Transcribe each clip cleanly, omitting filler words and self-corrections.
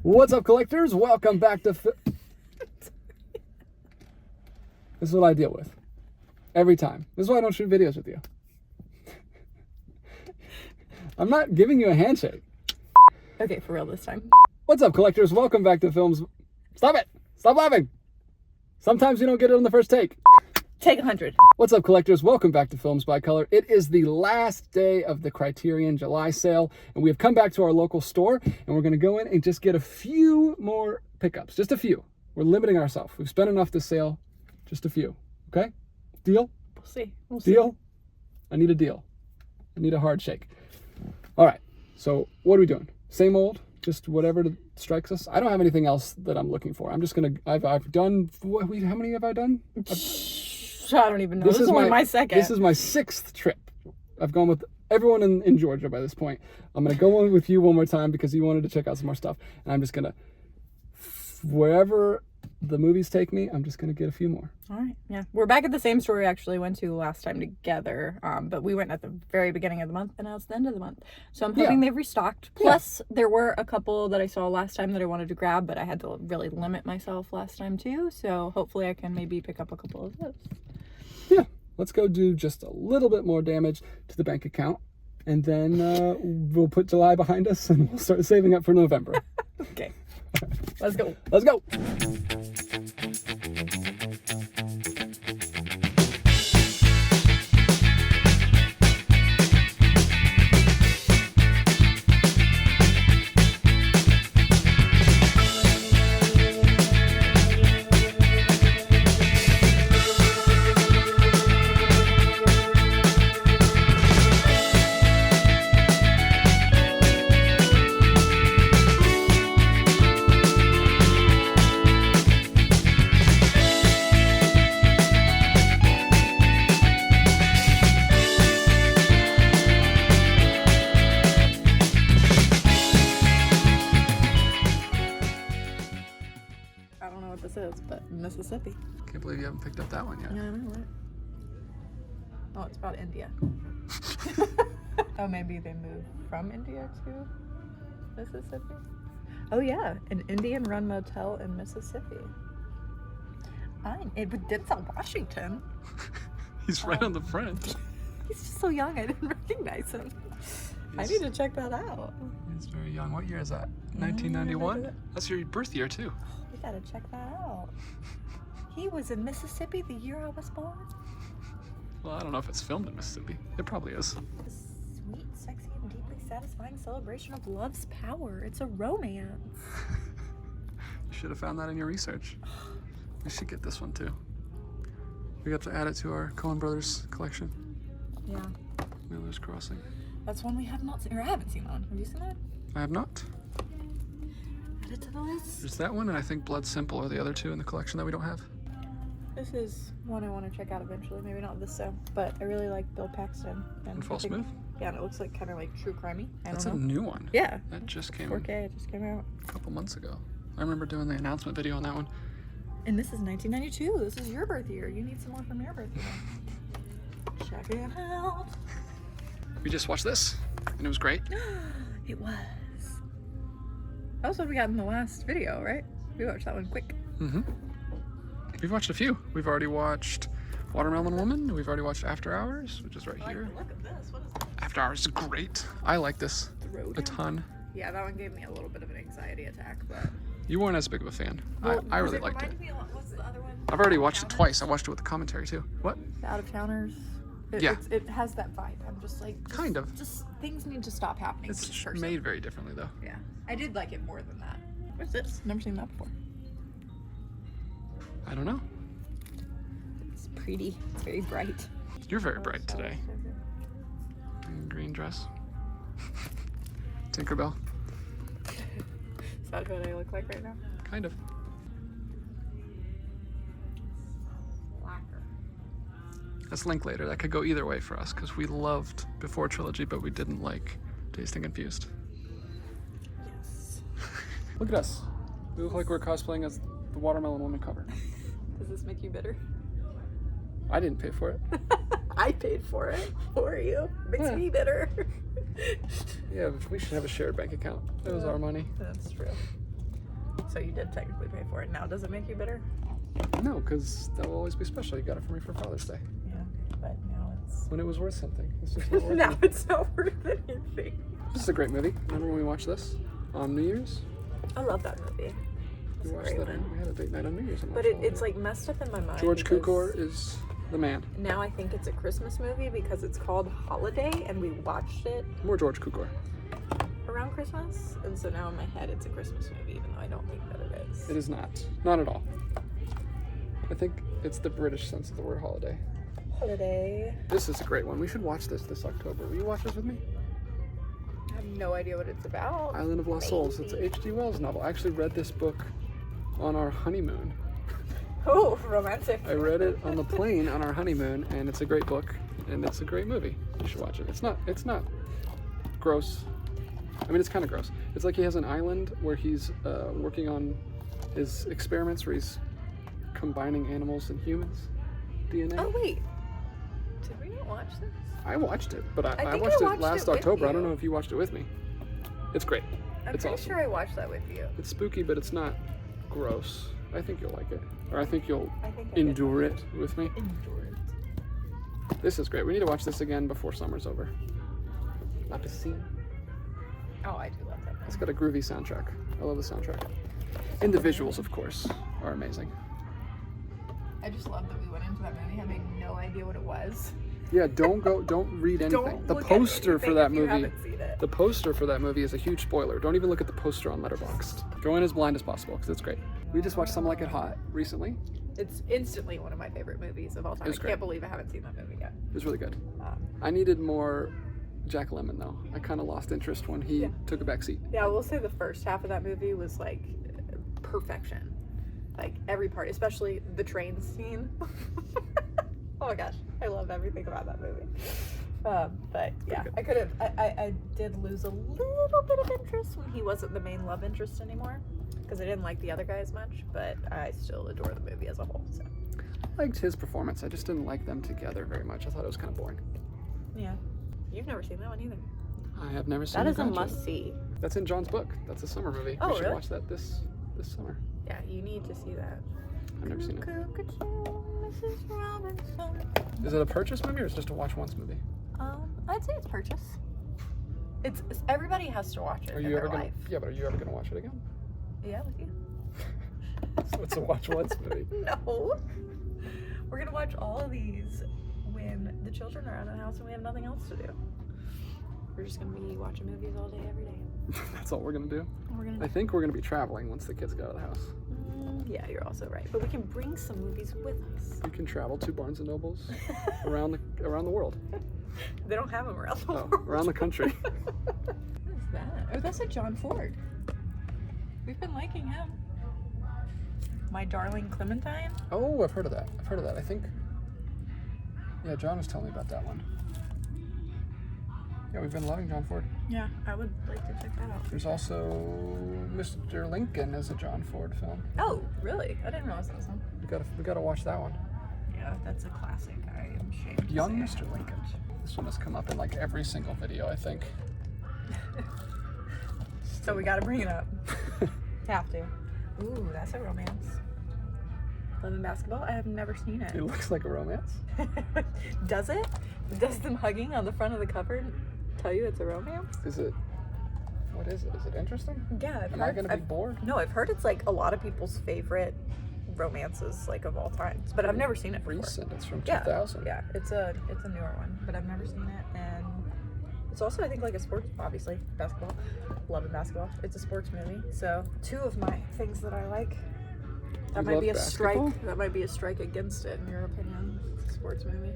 What's up, collectors? Welcome back to... This is what I deal with. Every time. This is why I don't shoot videos with you. I'm not giving you a handshake. Okay, for real this time. What's up, collectors? Welcome back to Films... Stop it! Stop laughing! Sometimes you don't get it on the first take. Take 100. What's up, collectors? Welcome back to Films by Color. It is the last day of the Criterion July sale, and we have come back to our local store, and we're going to go in and just get a few more pickups. Just a few. We're limiting ourselves. We've spent enough this sale. Just a few. Okay? Deal? We'll see. Deal? I need a deal. I need a hard shake. All right. So what are we doing? Same old? Just whatever strikes us? I don't have anything else that I'm looking for. I'm just going to... I've done... How many have I done? I don't even know. This is only my second. This is my 6th trip. I've gone with everyone in Georgia by this point. I'm going to go on with you one more time because you wanted to check out some more stuff. And I'm just going to... Wherever the movies take me, I'm just going to get a few more. All right. Yeah. We're back at the same store we actually went to last time together. But we went at the very beginning of the month and now it's the end of the month. So I'm hoping they've restocked. Plus, there were a couple that I saw last time that I wanted to grab, but I had to really limit myself last time too. So hopefully I can maybe pick up a couple of those. Yeah, let's go do just a little bit more damage to the bank account, and then we'll put July behind us and we'll start saving up for November. Okay, let's go. Let's go. Mississippi. Can't believe you haven't picked up that one yet. Yeah, I know, right? Oh, it's about India. Oh, maybe they moved from India to Mississippi? Oh yeah, an Indian-run motel in Mississippi. It's Washington. He's right on the front. He's just so young, I didn't recognize him. I need to check that out. He's very young. What year is that? 1991? That's your birth year, too. We gotta check that out. He was in Mississippi the year I was born? Well, I don't know if it's filmed in Mississippi. It probably is. A sweet, sexy, and deeply satisfying celebration of love's power. It's a romance. You should have found that in your research. We should get this one, too. We have to add it to our Coen Brothers collection. Yeah. Miller's Crossing. That's one we have not seen, or I haven't seen that one. Have you seen that? I have not. Add it to the list. There's that one, and I think Blood Simple are the other two in the collection that we don't have. This is one I want to check out eventually. Maybe not this so, but I really like Bill Paxton. And Fall Smooth? Yeah, and it looks like kind of like true crimey. That's a new one. Yeah. That just came 4K, it just came out a couple months ago. I remember doing the announcement video on that one. And this is 1992. This is your birth year. You need some more from your birth year. Check it out. We just watched this, and it was great. It was. That was what we got in the last video, right? We watched that one quick. Mm-hmm. We've watched a few. We've already watched Watermelon Woman. We've already watched After Hours, which is right here. Look at this. What is that? After Hours is great. I like this a ton. Yeah, that one gave me a little bit of an anxiety attack, but... You weren't as big of a fan. Well, I really liked it. What's the other one? I've already watched it twice. I watched it with the commentary, too. What? The Out-of-Towners. It has that vibe. I'm just like... kind of. Just things need to stop happening. It's made very differently, though. Yeah. I did like it more than that. What's this? Never seen that before. I don't know. It's pretty. It's very bright. You're very bright today. Green dress. Tinkerbell. Is that what I look like right now? Kind of. That's Linklater. That could go either way for us because we loved Before Trilogy, but we didn't like Dazed and Confused. Yes. Look at us. We look like we're cosplaying as the Watermelon Woman cover. Does this make you bitter? I didn't pay for it. I paid for it for you. Makes me bitter. Yeah, we should have a shared bank account. It was our money. That's true. So you did technically pay for it. Now, does it make you bitter? No, because that will always be special. You got it for me for Father's Day. Yeah, but now it's... When it was worth something. It's just not worth now anything. it's not worth anything. This is a great movie. Remember when we watched this on New Year's? I love that movie. We It's a watched great that. one. We had a date night on New Year's. And But watched all of it's it. like messed up in my mind. George because Cukor is the man. now I think it's a Christmas movie because it's called Holiday, and we watched it More George Cukor. around Christmas, and so now in my head it's a Christmas movie, even though I don't think that it is. It is not. Not at all. I think it's the British sense of the word holiday. Holiday. This is a great one. We should watch this October. Will you watch this with me? I have no idea what it's about. Island of Lost Souls. It's an H.G. Wells novel. I actually read this book on our honeymoon. Oh, romantic. I read it on the plane on our honeymoon, and it's a great book, and it's a great movie. You should watch it. It's not gross. I mean, it's kind of gross. It's like he has an island where he's working on his experiments where he's combining animals and humans DNA. Oh, wait. Did we not watch this? I watched it, but I think watched I it watched last it with October. I you. don't know if you watched it with me. It's great. I'm It's pretty awesome. sure I watched that with you. It's spooky, but it's not gross. I think you'll like it. Or I think you'll I think I did endure it with me. endure it. This is great. We need to watch this again before summer's over. La Piscine. Oh, I do love that. It's got a groovy soundtrack. I love the soundtrack. And the visuals, of course, are amazing. I just love that we went into that movie having no idea what it was. Yeah, don't read anything. Don't The look at poster for anything that if you movie. haven't seen it. The poster for that movie is a huge spoiler. Don't even look at the poster on Letterboxd. Go in as blind as possible because it's great. We just watched Some Like It Hot recently. It's instantly one of my favorite movies of all time. It was I great. can't believe I haven't seen that movie yet. It was really good. Um, I needed more Jack Lemmon though. I kind of lost interest when he took a back seat. yeah, I will say the first half of that movie was like perfection. Like every part, especially the train scene. Oh my gosh, I love everything about that movie. But yeah, I did lose a little bit of interest when he wasn't the main love interest anymore because I didn't like the other guy as much, but I still adore the movie as a whole. So I liked his performance. I just didn't like them together very much. I thought it was kind of boring. yeah, you've never seen that one either. I have never seen That is a Montage. must see. That's in John's book. That's a summer movie. Oh, we should really? watch that this summer. Yeah, you need to see that. I've never seen it. Mrs. Robinson. Is it a purchase movie or is it just a watch once movie? I'd say it's purchase. It's everybody has to watch it Are in you their ever gonna? life. Yeah, but are you ever gonna watch it again? Yeah, with you. So it's a watch once movie. No. We're gonna watch all of these when the children are out of the house and we have nothing else to do. We're just gonna be watching movies all day, every day. That's all we're gonna do. We're gonna I think we're gonna be traveling once the kids get out of the house. yeah, you're also right. But we can bring some movies with us. We can travel to Barnes and Nobles around the world. They don't have them around the Oh, world. around the country. What is that? Oh, that's a John Ford. We've been liking him. My Darling Clementine. Oh, I've heard of that. I think. Yeah, John was telling me about that one. Yeah, we've been loving John Ford. Yeah, I would like to check that out. There's also Mr. Lincoln as a John Ford film. Oh, really? I didn't realize that was one. We gotta watch that one. Yeah, that's a classic. I am ashamed to Young say. Mr. Lincoln. This one has come up in like every single video, I think. So we gotta bring it up. Have to. Ooh, that's a romance. Love and Basketball? I have never seen It it. looks like a romance. Does it? Does them hugging on the front of the cover tell you it's a romance? Is it? What is it? Is it interesting? Yeah, I've Am heard. I gonna be bored? No, I've heard it's like a lot of people's favorite romances, like of all times. But I've never seen it before. Recent. It's from Yeah, 2000. yeah, it's a newer one, but I've never seen it, and it's also I think like a sports, obviously basketball, love and basketball. It's a sports movie, so two of my things that I like. That You might love be a basketball? strike. That might be a strike against it, in your opinion. It's a sports movie.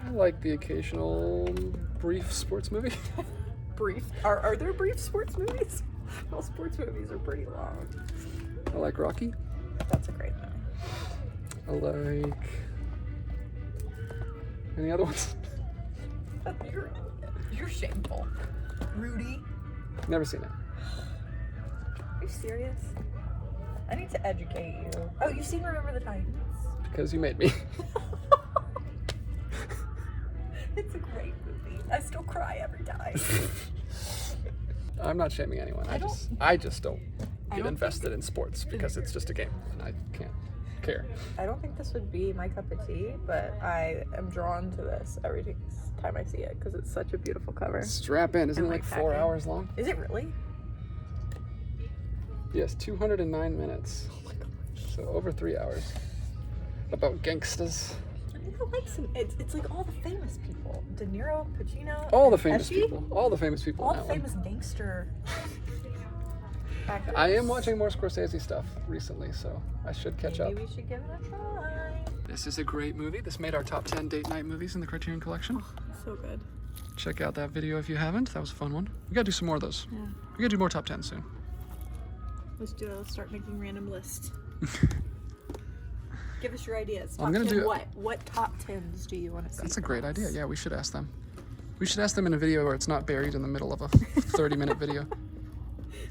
I like the occasional brief sports movie. Brief. Are there brief sports movies? All sports movies are pretty long. I like Rocky. That's a great movie. I like. Any other ones? You're shameful. Rudy. Never seen it. Are you serious? I need to educate you. Oh, you've seen Remember the Titans? Because you made me. It's a great movie. I still cry every time. I'm not shaming anyone. I I just don't get invested in sports because it's just a game and I can't care. I don't think this would be my cup of tea, but I am drawn to this every time I see it because it's such a beautiful cover. Strap in. Isn't it like 4 hours long? Is it really? Yes, 209 minutes. Oh my gosh. So over 3 hours. About gangsters. I think I like some. It's like all the famous people. De Niro, Pacino. All the famous Pesci? people. All the famous people. All in the that famous gangster actors. I am watching more Scorsese stuff recently, so I should catch up. Maybe we should give it a try. This is a great movie. This made our top 10 date night movies in the Criterion Collection. Oh, so good. Check out that video if you haven't. That was a fun one. We gotta do some more of those. Yeah. We gotta do more top 10 soon. Let's do it. Let's start making random lists. Give us your ideas. I'm gonna do what? What top 10s do you want to see? That's a great idea. Yeah, we should ask them. We should ask them in a video where it's not buried in the middle of a 30-minute video.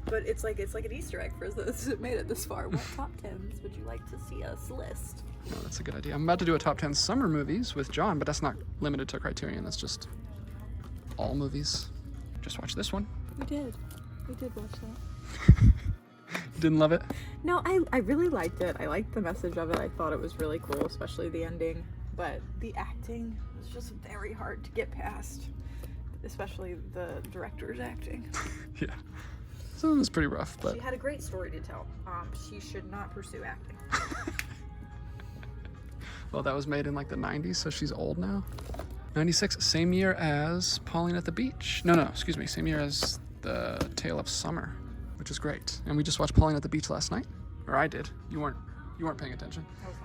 But it's like an Easter egg for those that made it this far. What top 10s would you like to see us list? No, that's a good idea. I'm about to do a top 10 summer movies with John, but that's not limited to Criterion. That's just all movies. Just watch this one. We did. We did watch that. Didn't love it? No, I really liked it. I liked the message of it. I thought it was really cool, especially the ending. But the acting was just very hard to get past, especially the director's acting. Yeah. So it was pretty rough, but... She had a great story to tell. She should not pursue acting. Well, that was made in like the 90s, so she's old now. 96, same year as Pauline at the Beach. No, excuse me, same year as The Tale of Summer, which is great. And we just watched Pauline at the Beach last night. Or I did. You weren't paying attention. I was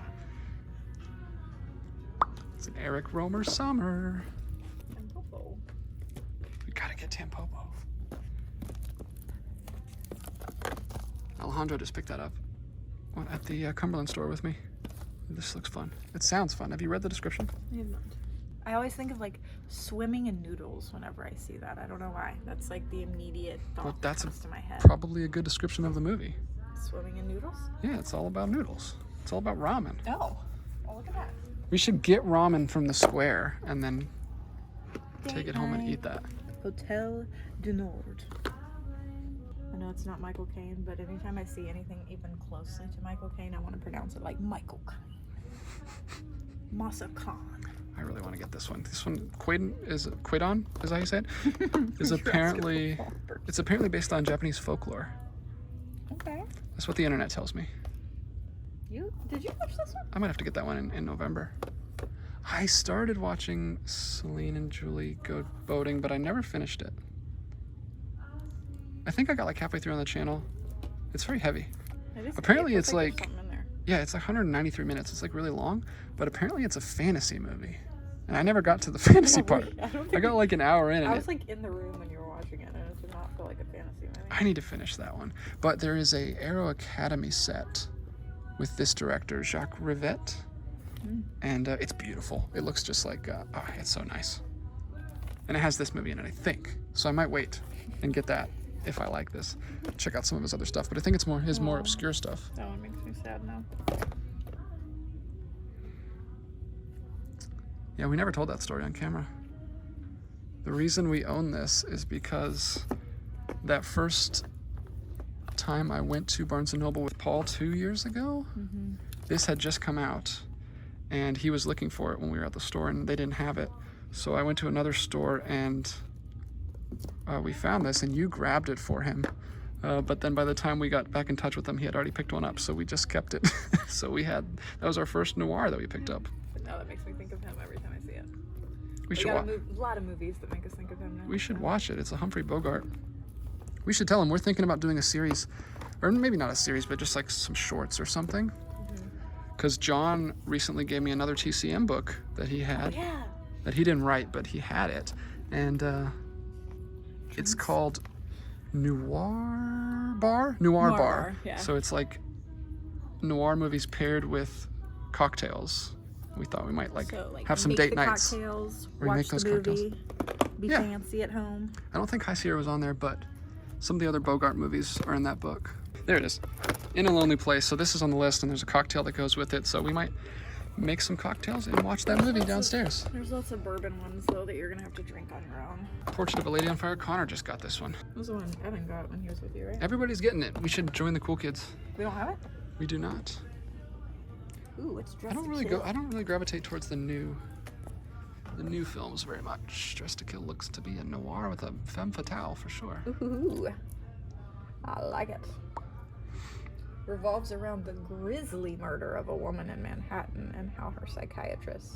not. It's an Eric Romer summer. Tampopo. We gotta get Tampopo. Alejandro just picked that up at the Cumberland store with me. This looks fun. It sounds fun. Have you read the description? I have not. I always think of like swimming in noodles whenever I see that. I don't know why. That's like the immediate thought Well, that's that comes to my head. probably a good description of the movie. Swimming in noodles? Yeah, it's all about noodles. It's all about ramen. Oh. Oh, look at that. We should get ramen from the square and then take Date it home and night. eat that. Hotel du Nord. I know it's not Michael Caine, but anytime I see anything even closely to Michael Caine, I want to pronounce it like Michael Caine. Masa Khan. I really want to get this one. This one, Quaidon, is that how you say it? Is apparently, it's apparently based on Japanese folklore. Okay. That's what the internet tells me. Did you watch this one? I might have to get that one in November. I started watching Celine and Julie go boating, but I never finished it. I think I got like halfway through on the channel. It's very heavy. Apparently it's like, yeah, it's like 193 minutes. It's like really long, but apparently it's a fantasy movie. And I never got to the fantasy part. I got like an hour in. I was like in the room when you were watching it, and it did not feel like a fantasy movie. I need to finish that one. But there is a Aero Academy set with this director, Jacques Rivette. And it's beautiful. It looks just like, oh, it's so nice. And it has this movie in it, I think. So I might wait and get that if I like this. Check out some of his other stuff, but I think it's more his more obscure stuff. That one makes me sad now. Yeah, we never told that story on camera. The reason we own this is because that first time I went to Barnes & Noble with Paul 2 years ago, this had just come out, and he was looking for it when we were at the store, and they didn't have it. So I went to another store, and we found this, and you grabbed it for him. But then by the time we got back in touch with him, he had already picked one up, so we just kept it. So that was our first noir that we picked up. But now that makes me think of him every time I see it. We should watch a lot of movies that make us think of him now. We should watch it. It's a Humphrey Bogart. We should tell him we're thinking about doing a series, or maybe not a series, but just like some shorts or something. Because John recently gave me another TCM book that he had, that he didn't write, but he had it, and it's called Noir Bar. Yeah. So it's like noir movies paired with cocktails. We thought we might have some date nights. Cocktails, where we watch make those the movie, cocktails. be fancy at home. I don't think High Sierra was on there, but some of the other Bogart movies are in that book. There it is. In a Lonely Place. So this is on the list, and there's a cocktail that goes with it. So we might make some cocktails and watch that movie downstairs. There's lots of bourbon ones, though, that you're going to have to drink on your own. Portrait of a Lady on Fire. Connor just got this one. That was the one Evan got when he was with you, right? Everybody's getting it. We should join the cool kids. We don't have it? We do not. Ooh, it's Dress I don't really gravitate towards the new films very much. Dress to Kill looks to be a noir with a femme fatale for sure. Ooh, I like it. Revolves around the grisly murder of a woman in Manhattan and how her psychiatrist,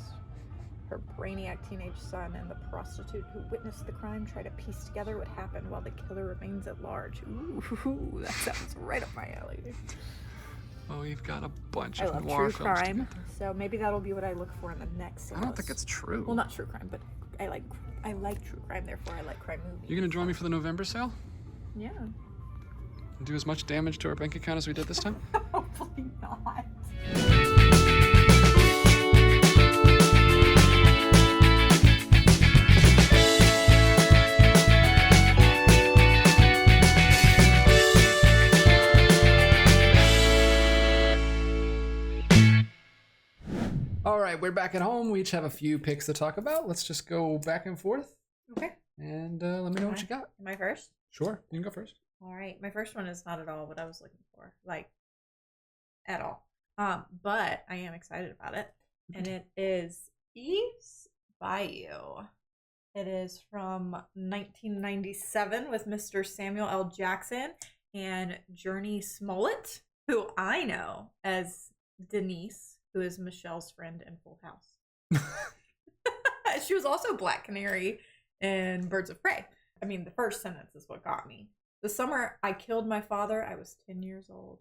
her brainiac teenage son, and the prostitute who witnessed the crime try to piece together what happened while the killer remains at large. Ooh, that sounds right up my alley. Oh, you've got a bunch I of love noir true films crime, together. so maybe that'll be what I look for in the next series. I don't think it's true. Well, not true crime, but I like true crime, therefore I like crime movies. You gonna join me for the November sale? Yeah. Do as much damage to our bank account as we did this time? Hopefully not. All right, we're back at home. We each have a few picks to talk about. Let's just go back and forth. Okay. And let me know what you got. Am I first? Sure, you can go first. All right. My first one is not at all what I was looking for, like, at all. But I am excited about it. And it is Eve's Bayou. It is from 1997 with Mr. Samuel L. Jackson and Journey Smollett, who I know as Denise, who is Michelle's friend in Full House. She was also Black Canary in Birds of Prey. I mean, the first sentence is what got me. The summer I killed my father, I was 10 years old.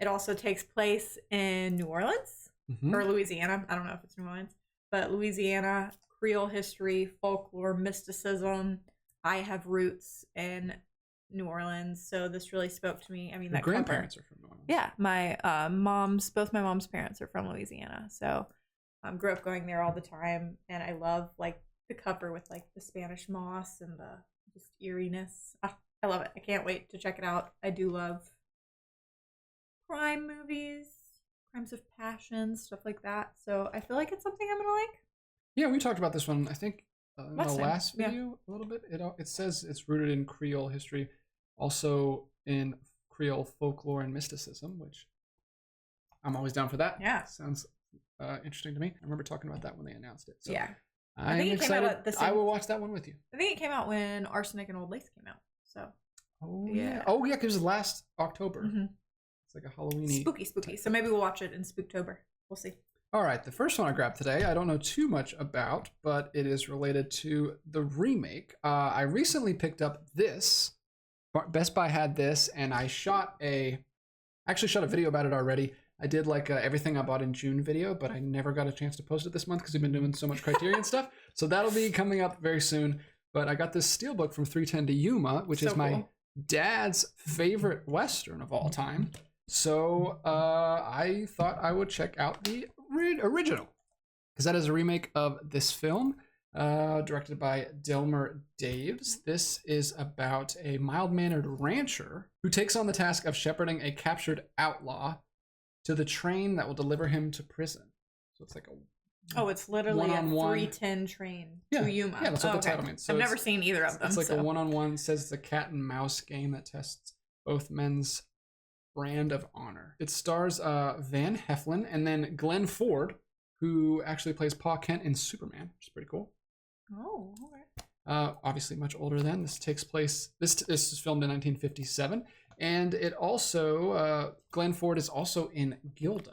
It also takes place in New Orleans or Louisiana. I don't know if it's New Orleans, but Louisiana, Creole history, folklore, mysticism. I have roots in New Orleans, so this really spoke to me. I mean, Your grandparents are from New Orleans. Yeah, my both my mom's parents are from Louisiana, so grew up going there all the time, and I love like the cover with like the Spanish moss and the just eeriness. I love it. I can't wait to check it out. I do love crime movies, crimes of passion, stuff like that. So I feel like it's something I'm gonna like. Yeah, we talked about this one, I think, in the last Yeah. video a little bit. It says it's rooted in Creole history, also in Creole folklore and mysticism, which I'm always down for that. Yeah. Sounds interesting to me. I remember talking about that when they announced it. So Yeah. I'm think it came out excited. at the I same- will watch that one with you. I think it came out when Arsenic and Old Lace came out. So Oh Yeah. yeah. Oh yeah, because it was last October. Mhm. It's like a Halloween-y. spooky. So maybe we'll watch it in Spooktober. We'll see. All right, the first one I grabbed today, I don't know too much about, but it is related to the remake. I recently picked up this. Best Buy had this, and I actually shot a video about it already. I did like everything I bought in June video, but I never got a chance to post it this month because we've been doing so much Criterion stuff. So that'll be coming up very soon. But I got this steelbook from 310 to Yuma, which is my dad's favorite Western of all time. So I thought I would check out the original, because that is a remake of this film, directed by Delmer Daves. This is about a mild-mannered rancher who takes on the task of shepherding a captured outlaw to the train that will deliver him to prison. So it's like it's literally one-on-one. a 310 train Yeah, to Yuma. yeah, that's what the title means. So I've never seen either of them. It's like so. a one-on-one. It says it's a cat and mouse game that tests both men's brand of honor. It stars Van Heflin and then Glenn Ford, who actually plays Pa Kent in Superman, which is pretty cool. Oh, okay. Obviously much older than. This takes place, this is filmed in 1957. And it also, Glenn Ford is also in Gilda.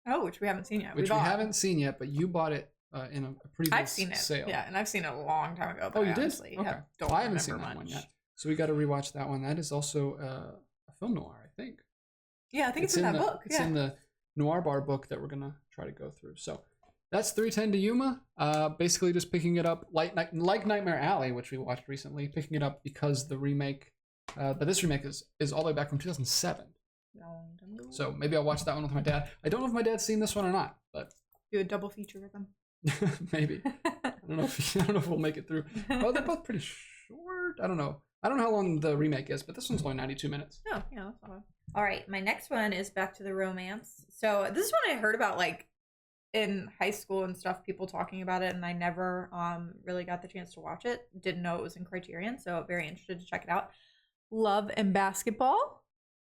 Oh, which we haven't seen yet. Which we haven't seen yet, but you bought it in a previous I've seen it. sale. Yeah, and I've seen it a long time ago. But Oh, you I did? honestly Okay. don't I haven't seen that remember one much. yet. So we got to rewatch that one. That is also a film noir, I think. Yeah, I think it's in that book. It's in the Noir Bar book that we're going to try to go through. So that's 310 to Yuma. Basically just picking it up like Nightmare Alley, which we watched recently, picking it up because the remake, but this remake is all the way back from 2007. Long time ago. So maybe I'll watch that one with my dad. I don't know if my dad's seen this one or not, but Do a double feature with them. maybe. I don't know if we'll make it through. Oh, they're both pretty short. I don't know. I don't know how long the remake is, but this one's only 92 minutes. Oh, yeah, that's not bad. All right, my next one is back to the romance. So this is one I heard about like in high school and stuff, people talking about it, and I never really got the chance to watch it. Didn't know it was in Criterion, so very interested to check it out. Love and Basketball.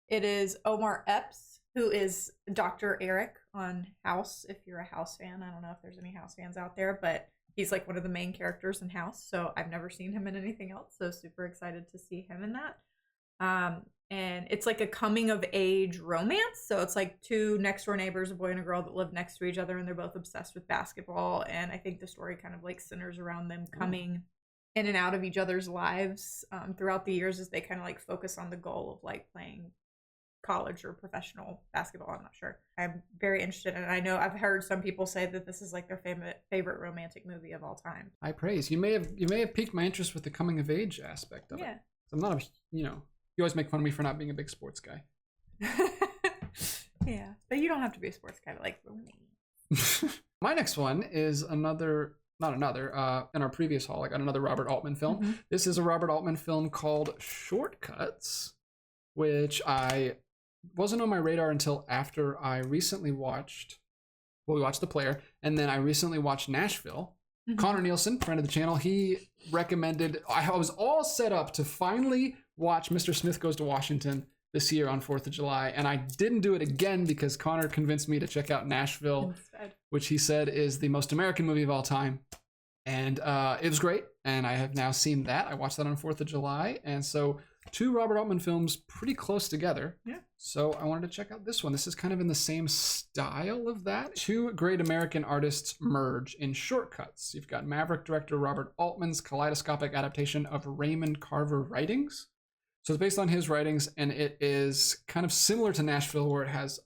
It is Omar Epps, who is Dr. Eric on House, if you're a House fan. I don't know if there's any House fans out there, but he's like one of the main characters in House, so I've never seen him in anything else, so super excited to see him in that. And it's like a coming of age romance, so it's like two next door neighbors, a boy and a girl, that live next to each other, and they're both obsessed with basketball, and I think the story kind of like centers around them coming in and out of each other's lives throughout the years as they kind of like focus on the goal of like playing college or professional basketball. I'm not sure. I'm very interested in it. I know I've heard some people say that this is like their favorite romantic movie of all time. High praise. You may have piqued my interest with the coming of age aspect of it. I'm not a, you always make fun of me for not being a big sports guy. Yeah, but you don't have to be a sports guy to like romance. My next one is in our previous haul, I got another Robert Altman film. Mm-hmm. This is a Robert Altman film called Shortcuts, which I wasn't on my radar until after I recently watched, we watched The Player, and then I recently watched Nashville. Mm-hmm. Connor Nielsen, friend of the channel, he recommended, I was all set up to finally watch Mr. Smith Goes to Washington this year on 4th of July, and I didn't do it again because Connor convinced me to check out Nashville, which he said is the most American movie of all time. And it was great, and I have now seen that. I watched that on 4th of July, and so two Robert Altman films pretty close together. Yeah. So I wanted to check out this one. This is kind of in the same style of that. Two great American artists merge in Shortcuts. You've got Maverick director Robert Altman's kaleidoscopic adaptation of Raymond Carver writings. So it's based on his writings, and it is kind of similar to Nashville, where it has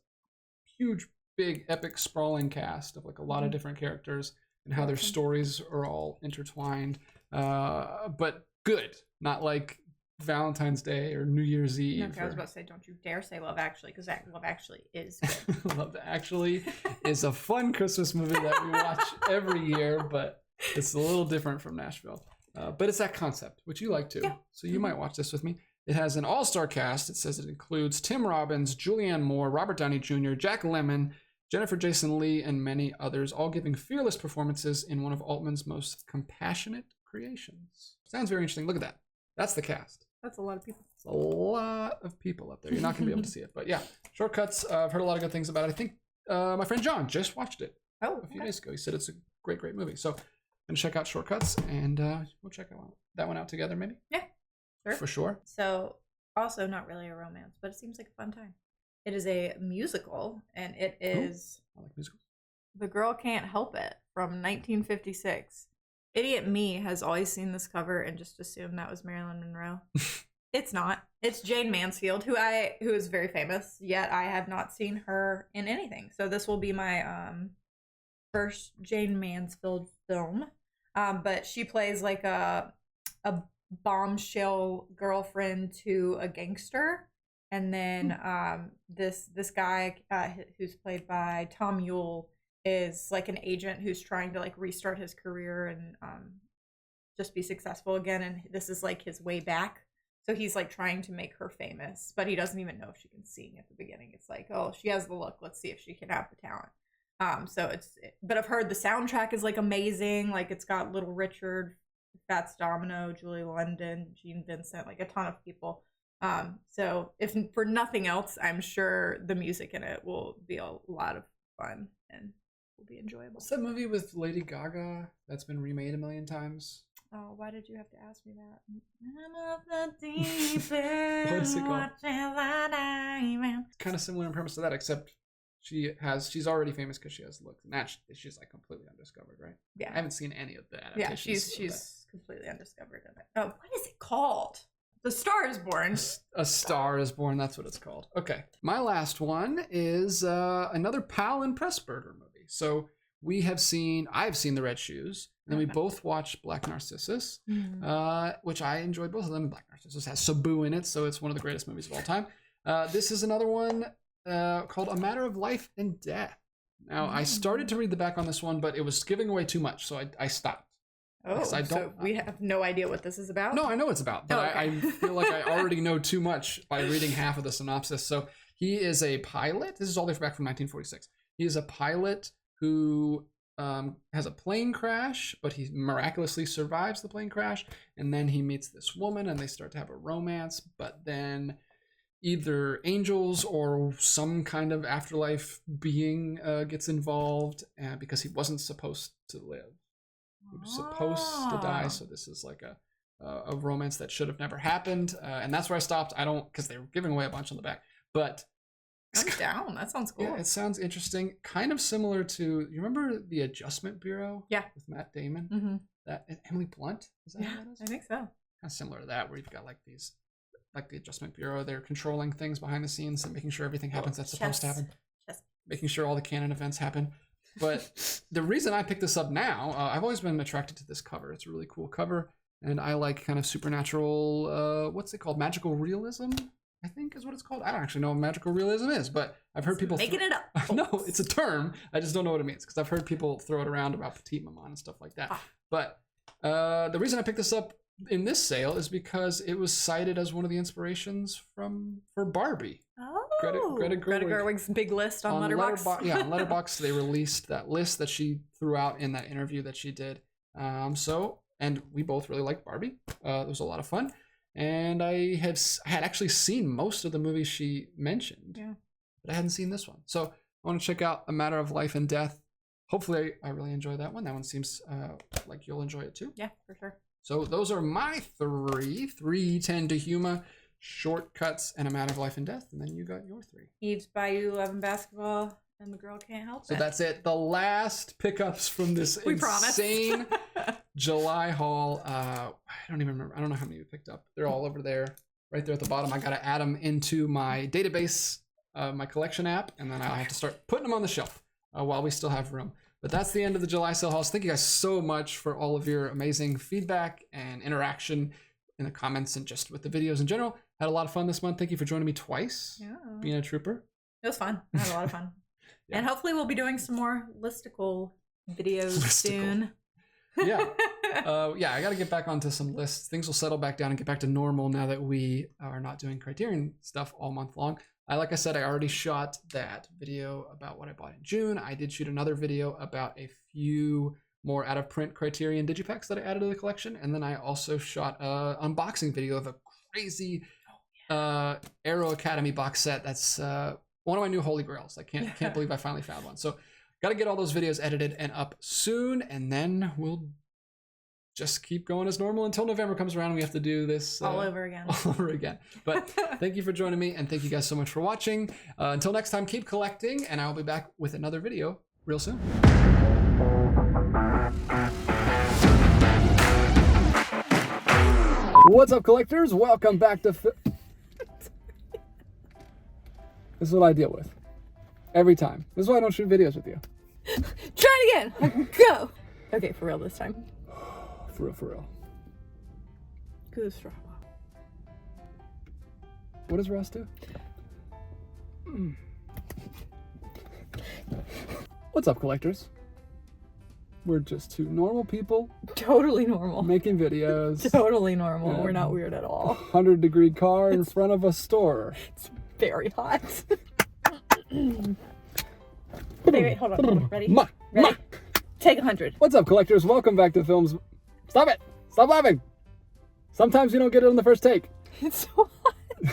huge, big, epic, sprawling cast of like a lot of different characters and how their stories are all intertwined, but good, not like Valentine's Day or New Year's Eve. Okay, I was about to say, don't you dare say Love Actually, because Love Actually is good. Love Actually is a fun Christmas movie that we watch every year, but it's a little different from Nashville. But it's that concept, which you like too. Yeah. So you might watch this with me. It has an all-star cast. It says it includes Tim Robbins, Julianne Moore, Robert Downey Jr., Jack Lemmon, Jennifer Jason Leigh, and many others, all giving fearless performances in one of Altman's most compassionate creations. Sounds very interesting. Look at that. That's the cast. That's a lot of people. It's a lot of people up there. You're not going to be able to see it. But yeah, Shortcuts, I've heard a lot of good things about it. I think my friend John just watched it a few days ago. He said it's a great, great movie. So I'm going to check out Shortcuts, and we'll check that one out together maybe. Yeah, sure. For sure. So also not really a romance, but it seems like a fun time. It is a musical, and it is I like musicals. The Girl Can't Help It from 1956. Idiot me has always seen this cover and just assumed that was Marilyn Monroe. It's not. It's Jane Mansfield, who is very famous, yet I have not seen her in anything. So this will be my first Jane Mansfield film. But she plays like a bombshell girlfriend to a gangster. And then this guy who's played by Tom Yule is like an agent who's trying to like restart his career and just be successful again. And this is like his way back. So he's like trying to make her famous, but he doesn't even know if she can sing at the beginning. It's like, oh, she has the look. Let's see if she can have the talent. But I've heard the soundtrack is like amazing. Like it's got Little Richard, Fats Domino, Julie London, Gene Vincent, like a ton of people. So if for nothing else, I'm sure the music in it will be a lot of fun and will be enjoyable. What's that movie with Lady Gaga that's been remade a million times? Oh, why did you have to ask me that? I'm of the deep end. What is it called? It's kind of similar in premise to that, except she's already famous because she has looks. And she's like completely undiscovered, right? Yeah. I haven't seen any of the adaptations. Yeah, she's completely undiscovered in it. Oh, what is it called? The Star is Born. A Star is Born, that's what it's called. Okay. My last one is another Powell and Pressburger movie. So I've seen The Red Shoes, and then we both watched Black Narcissus, which I enjoyed both of them. Black Narcissus has Sabu in it, so it's one of the greatest movies of all time. This is another one called A Matter of Life and Death. Now, I started to read the back on this one, but it was giving away too much, so I stopped. Oh, so we have no idea what this is about? No, I know what it's about, but okay. I feel like I already know too much by reading half of the synopsis. So he is a pilot. This is all the way back from 1946. He is a pilot who has a plane crash, but he miraculously survives the plane crash. And then he meets this woman and they start to have a romance, but then either angels or some kind of afterlife being gets involved because he wasn't supposed to live. He was supposed to die, so this is like a romance that should have never happened, and that's where I stopped. I don't, because they were giving away a bunch on the back, but I'm down. That sounds cool. Yeah, it sounds interesting. Kind of similar to, you remember The Adjustment Bureau? Yeah, with Matt Damon. Mm-hmm. That Emily Blunt. Is that yeah, what that is? I think so. Kind of similar to that, where you've got like these, like the Adjustment Bureau. They're controlling things behind the scenes and making sure everything happens that's supposed to happen. Making sure all the canon events happen. But the reason I picked this up now, I've always been attracted to this cover. It's a really cool cover, and I like kind of supernatural, what's it called? Magical realism, I think is what it's called. I don't actually know what magical realism is, but I've heard people making it up. No, it's a term. I just don't know what it means because I've heard people throw it around about petite maman and stuff like that. But the reason I picked this up in this sale is because it was cited as one of the inspirations for Barbie. Oh, Greta Gerwig's big list on Letterboxd. Yeah, on Letterboxd, they released that list that she threw out in that interview that she did. And we both really liked Barbie. It was a lot of fun. And I had actually seen most of the movies she mentioned, but I hadn't seen this one. So I want to check out A Matter of Life and Death. Hopefully I really enjoy that one. That one seems like you'll enjoy it too. Yeah, for sure. So those are my three 10 to Huma, Shortcuts, and A Matter of Life and Death. And then you got your 3. Eve's Bayou, Love and Basketball, and The Girl Can't Help It. So that's it. The last pickups from this insane July haul. I don't even remember. I don't know how many we picked up. They're all over there, right there at the bottom. I got to add them into my database, my collection app, and then I'll have to start putting them on the shelf while we still have room. But that's the end of the July sale hauls. Thank you guys so much for all of your amazing feedback and interaction in the comments and just with the videos in general. Had a lot of fun this month. Thank you for joining me twice. Yeah. Being a trooper. It was fun. I had a lot of fun. And hopefully we'll be doing some more listicle videos soon. Yeah. I got to get back onto some lists. Things will settle back down and get back to normal now that we are not doing Criterion stuff all month long. Like I said, I already shot that video about what I bought in June. I did shoot another video about a few more out-of-print Criterion digipacks that I added to the collection. And then I also shot an unboxing video of a crazy Aero Academy box set. That's one of my new holy grails. I can't believe I finally found one. So got to get all those videos edited and up soon. And then we'll just keep going as normal until November comes around and we have to do this all over again. But thank you for joining me and thank you guys so much for watching. Until next time, keep collecting and I'll be back with another video real soon. What's up, collectors? Welcome back to This is what I deal with every time. This is why I don't shoot videos with you. Try it again. Go. Okay, for real this time. For real. Goose straw. What does Ross do? What's up, collectors? We're just two normal people. Totally normal. Making videos. Totally normal. We're not weird at all. 100-degree car in front of a store. It's very hot. Wait, hold on. Ready? Ready? Take 100. What's up, collectors? Welcome back to Films. Stop it! Stop laughing! Sometimes you don't get it on the first take. It's so hot. I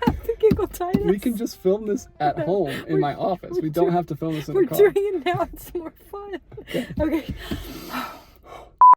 have to giggle tight. We can just film this at home in my office. We don't have to film this in the car. We're doing it now. It's more fun. Okay.